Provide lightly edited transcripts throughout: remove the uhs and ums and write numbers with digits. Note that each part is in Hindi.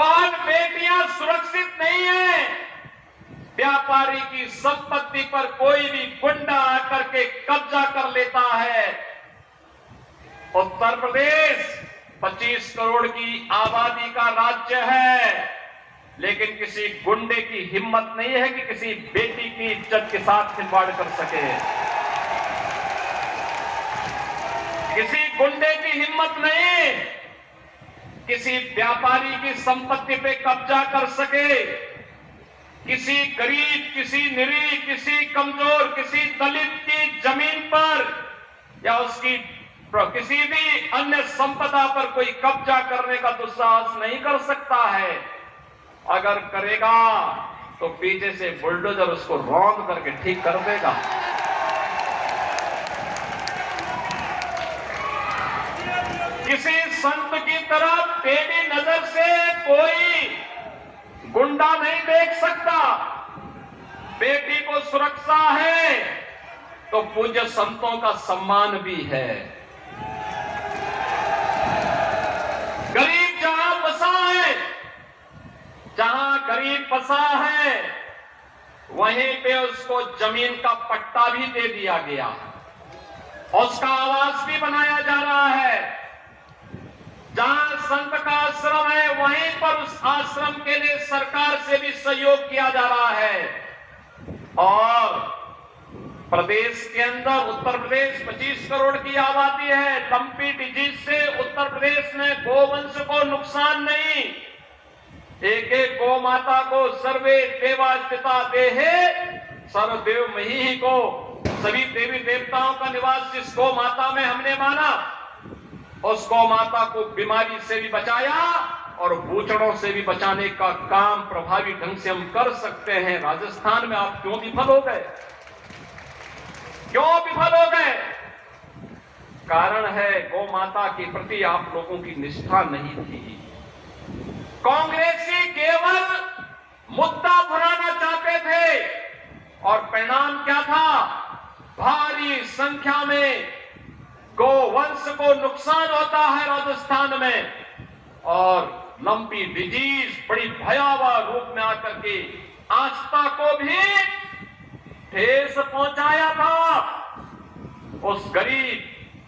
बहन बेटियां सुरक्षित नहीं है। व्यापारी की संपत्ति पर कोई भी गुंडा आकर के कब्जा कर लेता है। उत्तर प्रदेश 25 करोड़ की आबादी का राज्य है, लेकिन किसी गुंडे की हिम्मत नहीं है कि किसी बेटी की इज्जत के साथ खिलवाड़ कर सके। किसी गुंडे की हिम्मत नहीं किसी व्यापारी की संपत्ति पे कब्जा कर सके। किसी गरीब, किसी निरीह, किसी कमजोर, किसी दलित की जमीन पर या उसकी किसी भी अन्य संपदा पर कोई कब्जा करने का दुस्साहस नहीं कर सकता है। अगर करेगा तो पीछे से बुलडोजर उसको रौंद करके ठीक कर देगा। किसी संत की तरफ टेढ़ी नजर से कोई गुंडा नहीं देख सकता। बेटी को सुरक्षा है तो पूज्य संतों का सम्मान भी है। गरीब जहां बसा है, जहां गरीब बसा है, वहीं पे उसको जमीन का पट्टा भी दे दिया गया, उसका आवास भी बनाया जा रहा है। जहां संत का आश्रम है, वहीं पर उस आश्रम के लिए सरकार से भी सहयोग किया जा रहा है। और प्रदेश के अंदर उत्तर प्रदेश 25 करोड़ की आबादी है। लंपी डिजीज से उत्तर प्रदेश में गोवंश को नुकसान नहीं। एक एक गौ माता को सर्वे देवा स्थिता देहे सर्वदेव मही को, सभी देवी देवताओं का निवास जिस गौ माता में हमने माना, उस गौ माता को बीमारी से भी बचाया और भूचड़ों से भी बचाने का काम प्रभावी ढंग से हम कर सकते हैं। राजस्थान में आप क्यों विफल हो गए? क्यों विफल हो गए? कारण है गौ माता के प्रति आप लोगों की निष्ठा नहीं थी। कांग्रेसी केवल मुद्दा भुनाना चाहते थे और परिणाम क्या था? भारी संख्या में गोवंश को नुकसान होता है राजस्थान में, और लंपी डिजीज बड़ी भयावह रूप में आकर के आस्था को भी ठेस पहुंचाया था। उस गरीब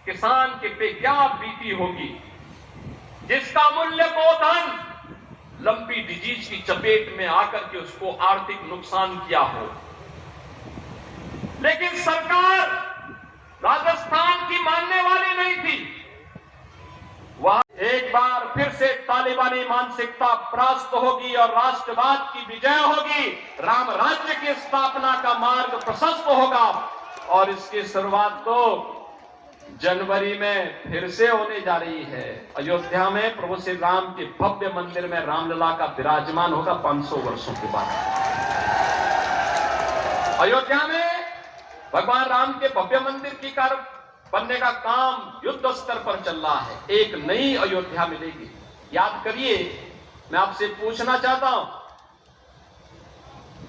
किसान के पे क्या बीती होगी जिसका मूल्य गोधन लंपी डिजीज की चपेट में आकर के उसको आर्थिक नुकसान किया हो। लेकिन सरकार राजस्थान की मानने वाली नहीं थी। वह एक बार फिर से तालिबानी मानसिकता परास्त होगी और राष्ट्रवाद की विजय होगी। राम राज्य की स्थापना का मार्ग प्रशस्त होगा और इसकी शुरुआत तो जनवरी में फिर से होने जा रही है। अयोध्या में प्रभु श्री राम के भव्य मंदिर में रामलला का विराजमान होगा 500 वर्षों के बाद। अयोध्या में भगवान राम के भव्य मंदिर की कार्य बनने का काम युद्ध स्तर पर चल रहा है। एक नई अयोध्या मिलेगी। याद करिए, मैं आपसे पूछना चाहता हूं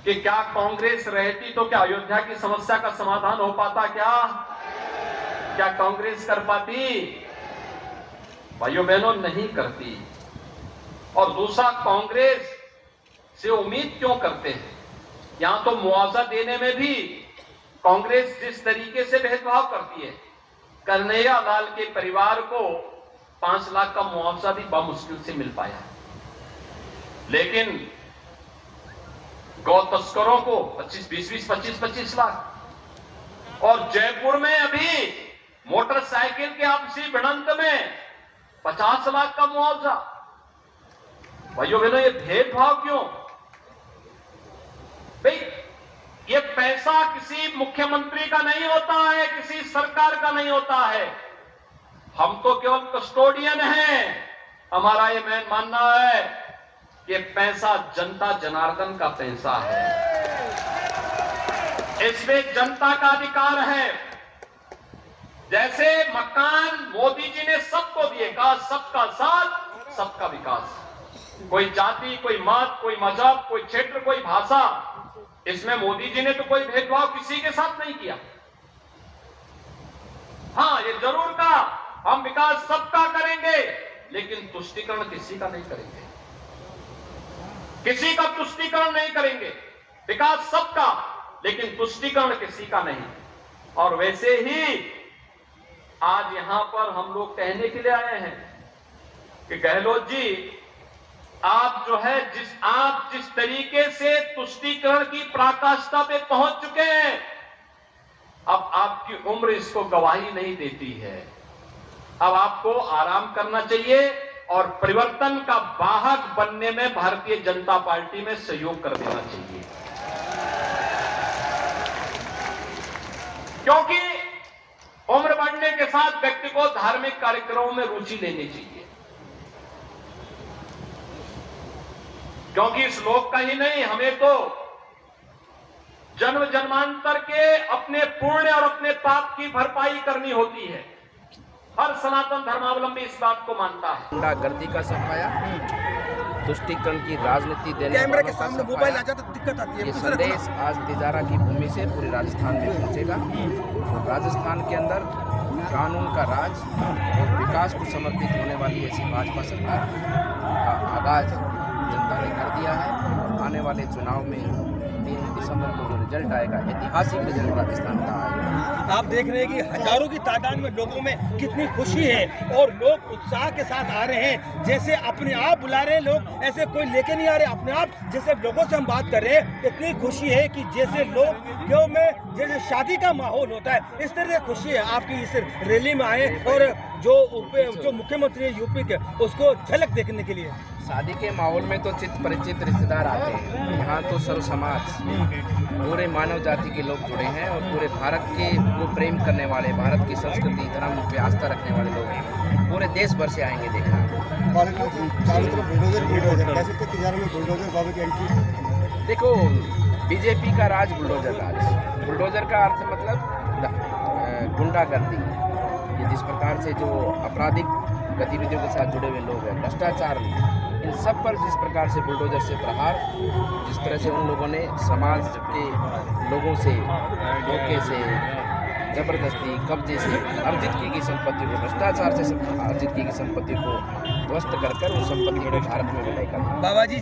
कि क्या कांग्रेस रहती तो क्या अयोध्या की समस्या का समाधान हो पाता? क्या कांग्रेस कर पाती? भाइयों बहनों, नहीं करती। और दूसरा, कांग्रेस से उम्मीद क्यों करते हैं? यहां तो मुआवजा देने में भी कांग्रेस जिस तरीके से भेदभाव करती है, कन्हैया लाल के परिवार को 5 लाख का मुआवजा भी बमुश्किल से मिल पाया, लेकिन गौ तस्करों को 25 लाख। और जयपुर में अभी मोटरसाइकिल के आपसी भिड़ंत में 50 लाख का मुआवजा। भाइयों बहनों, ये भेदभाव क्यों? भाई, ये पैसा किसी मुख्यमंत्री का नहीं होता है, किसी सरकार का नहीं होता है। हम तो केवल कस्टोडियन हैं। हमारा ये मानना है कि पैसा जनता जनार्दन का पैसा है, इसमें जनता का अधिकार है। जैसे मकान मोदी जी ने सबको दिए, कहा सबका साथ सबका विकास। कोई जाति, कोई मत, कोई मजहब, कोई क्षेत्र, कोई भाषा, इसमें मोदी जी ने तो कोई भेदभाव किसी के साथ नहीं किया। हां, ये जरूर कहा हम विकास सबका करेंगे, लेकिन तुष्टीकरण किसी का नहीं करेंगे। किसी का तुष्टीकरण नहीं करेंगे, विकास सबका, लेकिन तुष्टीकरण किसी का नहीं। और वैसे ही आज यहां पर हम लोग कहने के लिए आए हैं कि गहलोत जी, आप जो है जिस तरीके से तुष्टीकरण की पराकाष्ठा पे पहुंच चुके हैं, अब आपकी उम्र इसको गवाही नहीं देती है। अब आपको आराम करना चाहिए और परिवर्तन का वाहक बनने में भारतीय जनता पार्टी में सहयोग कर देना चाहिए, क्योंकि उम्र बढ़ने के साथ व्यक्ति को धार्मिक कार्यक्रमों में रुचि लेनी चाहिए, क्योंकि इस लोक का ही नहीं, हमें तो जन्म जन्मांतर के अपने पुण्य और अपने पाप की भरपाई करनी होती है। हर सनातन धर्मावलंबी इस बात को मानता है। गुंडागर्दी का सफाया, तुष्टीकरण की राजनीति देने कैमरे के सामने मोबाइल आ जाता तो दिक्कत आती है। ये संदेश आज तिजारा की भूमि से पूरे राजस्थान में पहुंचेगा। राजस्थान के अंदर कानून का राज और विकास को समर्पित होने वाली ऐसी भाजपा सरकार का आगाज जनता ने कर दिया है। आने वाले चुनाव में 3 दिसंबर को जो रिजल्ट आएगा, ऐतिहासिक रिजल्ट राजस्थान का आएगा। आप देख रहे हैं कि हजारों की तादाद में लोगों में कितनी खुशी है और लोग उत्साह के साथ आ रहे हैं, जैसे अपने आप बुला रहे हैं लोग, ऐसे कोई लेके नहीं आ रहे, अपने आप जैसे लोगों से हम बात कर रहे हैं। इतनी खुशी है कि जैसे लोग क्यों में जैसे शादी का माहौल होता है, इस तरह से खुशी है। आपकी इस रैली में आए और जो मुख्यमंत्री है यूपी के, उसको झलक देखने के लिए। शादी के माहौल में तो चित परिचित रिश्तेदार आते हैं, यहाँ तो सर्व समाज, पूरे मानव जाति के लोग जुड़े हैं और पूरे भारत के को प्रेम करने वाले, भारत की संस्कृति धर्म पे आस्था रखने वाले लोग पूरे देश भर से आएंगे देखना। देखो, बीजेपी का राज बुलडोजर राज। बुलडोजर का अर्थ मतलब गुंडागर्दी, ये जिस प्रकार से जो आपराधिक गतिविधियों के साथ जुड़े हुए लोग हैं, भ्रष्टाचार, इन सब पर जिस प्रकार से बुलडोजर से प्रहार, जिस तरह से उन लोगों ने समाज के लोगों से धोखे से, जबरदस्ती, कब्जे से अर्जित की गई संपत्ति को, भ्रष्टाचार से अर्जित की गई संपत्ति को ध्वस्त कर उस संपत्ति को भारत में विलय करना। बाबा जी